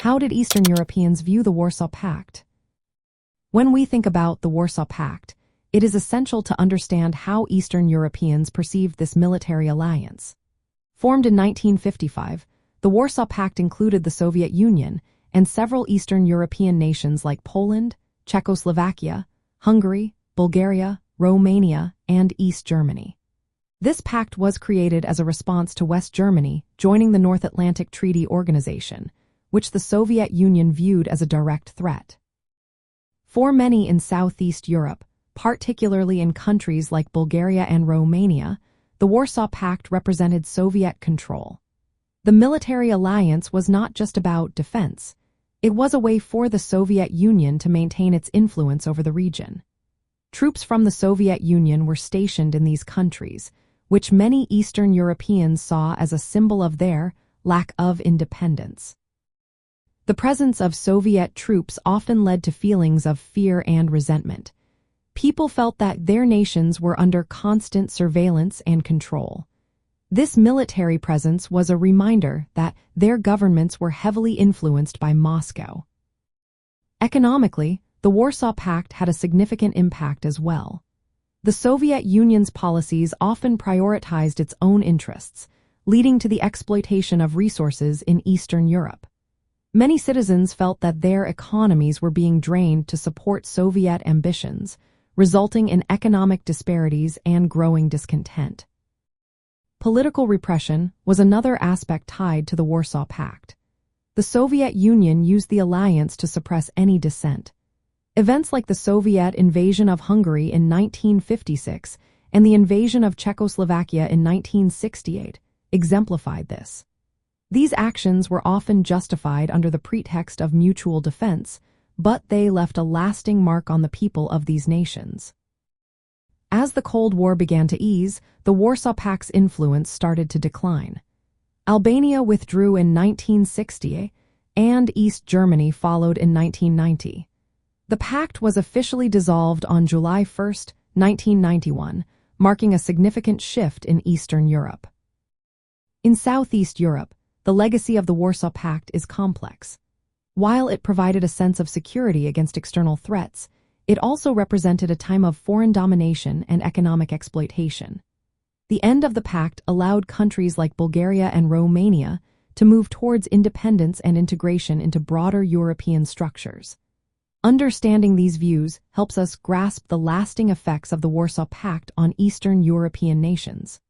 How did Eastern Europeans view the Warsaw Pact? When we think about the Warsaw Pact, it is essential to understand how Eastern Europeans perceived this military alliance. Formed in 1955, the Warsaw Pact included the Soviet Union and several Eastern European nations like Poland, Czechoslovakia, Hungary, Bulgaria, Romania, and East Germany. This pact was created as a response to West Germany joining the North Atlantic Treaty Organization, which the Soviet Union viewed as a direct threat. For many in Southeast Europe, particularly in countries like Bulgaria and Romania, the Warsaw Pact represented Soviet control. The military alliance was not just about defense. It was a way for the Soviet Union to maintain its influence over the region. Troops from the Soviet Union were stationed in these countries, which many Eastern Europeans saw as a symbol of their lack of independence. The presence of Soviet troops often led to feelings of fear and resentment. People felt that their nations were under constant surveillance and control. This military presence was a reminder that their governments were heavily influenced by Moscow. Economically, the Warsaw Pact had a significant impact as well. The Soviet Union's policies often prioritized its own interests, leading to the exploitation of resources in Eastern Europe. Many citizens felt that their economies were being drained to support Soviet ambitions, resulting in economic disparities and growing discontent. Political repression was another aspect tied to the Warsaw Pact. The Soviet Union used the alliance to suppress any dissent. Events like the Soviet invasion of Hungary in 1956 and the invasion of Czechoslovakia in 1968 exemplified this. These actions were often justified under the pretext of mutual defense, but they left a lasting mark on the people of these nations. As the Cold War began to ease, the Warsaw Pact's influence started to decline. Albania withdrew in 1960, and East Germany followed in 1990. The pact was officially dissolved on July 1, 1991, marking a significant shift in Eastern Europe. In Southeast Europe, the legacy of the Warsaw Pact is complex. While it provided a sense of security against external threats, it also represented a time of foreign domination and economic exploitation. The end of the pact allowed countries like Bulgaria and Romania to move towards independence and integration into broader European structures. Understanding these views helps us grasp the lasting effects of the Warsaw Pact on Eastern European nations.